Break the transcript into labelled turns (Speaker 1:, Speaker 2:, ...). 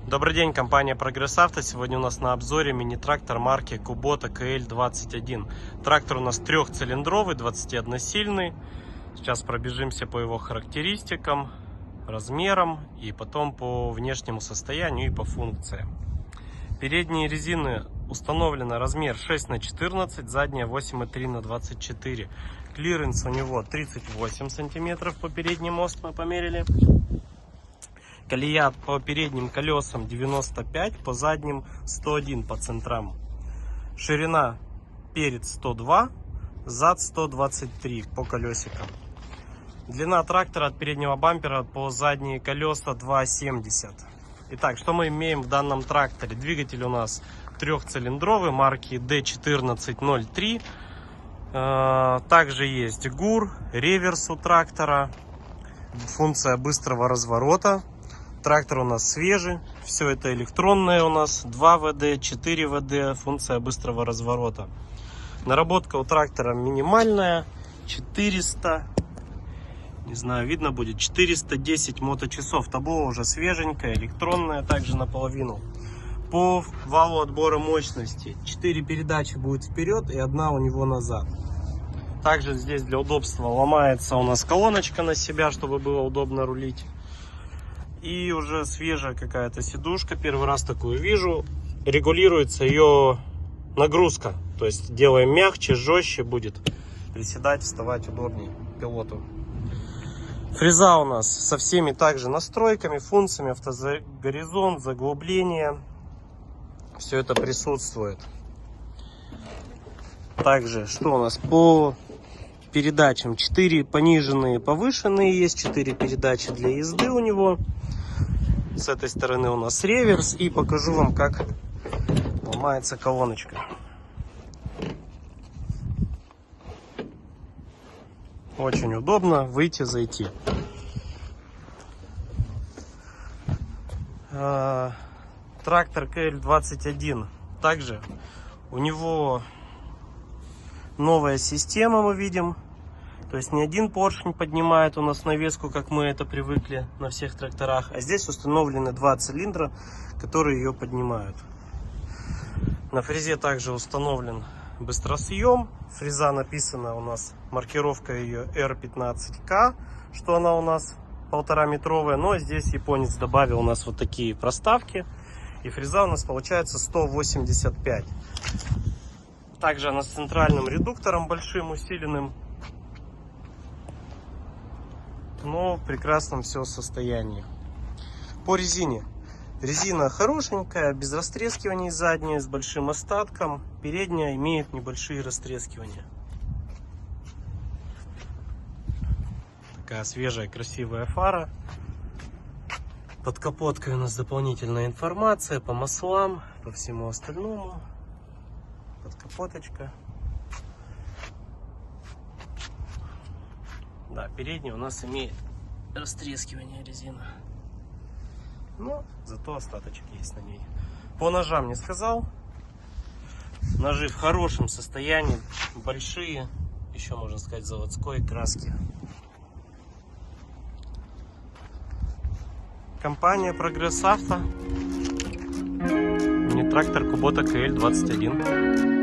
Speaker 1: Добрый день, компания Прогресс Авто. Сегодня у нас на обзоре мини-трактор марки Kubota KL21. Трактор у нас трехцилиндровый, 21-сильный. Сейчас пробежимся по его характеристикам, размерам и потом по внешнему состоянию и по функциям. Передние резины установлено размер 6х14, задняя 8,3х24. Клиренс у него 38 сантиметров по передний мост мы померили. Колея по передним колесам 95, по задним 101 по центрам. Ширина перед 102, зад 123 по колесикам. Длина трактора от переднего бампера по задние колеса 2,70. Итак, что мы имеем в данном тракторе? Двигатель у нас трехцилиндровый марки D1403. Также есть ГУР, реверс у трактора, функция быстрого разворота. Трактор у нас свежий, все это электронное у нас, 2 ВД, 4 ВД, функция быстрого разворота. Наработка у трактора минимальная, 400, не знаю, видно будет, 410 моточасов. Табло уже свеженькое, электронное, также наполовину. По валу отбора мощности 4 передачи будет вперед и одна у него назад. Также здесь для удобства ломается у нас колоночка на себя, чтобы было удобно рулить. И уже свежая какая-то сидушка, первый раз такую вижу. Регулируется ее нагрузка, то есть делаем мягче, жестче будет. Приседать, вставать удобнее пилоту. Фреза у нас со всеми также настройками, функциями, автогоризонт, заглубление. Все это присутствует. Также, что у нас по передачам? 4 пониженные, повышенные есть, 4 передачи для езды у него. С этой стороны у нас реверс, и покажу вам, как ломается колоночка. Очень удобно выйти, зайти. Трактор KL21. Также у него новая система, мы видим. То есть не один поршень поднимает у нас навеску, как мы это привыкли на всех тракторах, а здесь установлены 2 цилиндра, которые ее поднимают. На фрезе также установлен быстросъем. Фреза написана у нас, маркировка ее R15K, что она у нас 1,5-метровая, но здесь японец добавил у нас вот такие проставки, и фреза у нас получается 185. Также она с центральным редуктором большим, усиленным, но в прекрасном все состоянии. По резине. Резина хорошенькая, без растрескиваний, задняя с большим остатком, передняя имеет небольшие растрескивания. Такая свежая, красивая фара. Под капоткой у нас дополнительная информация по маслам, по всему остальному. Под капоточка. Да, передняя у нас имеет растрескивание резина. Но зато остаточек есть на ней. По ножам не сказал. Ножи в хорошем состоянии, большие, еще можно сказать заводской краски. Компания Прогресс Авто. Мини-трактор Kubota KL21.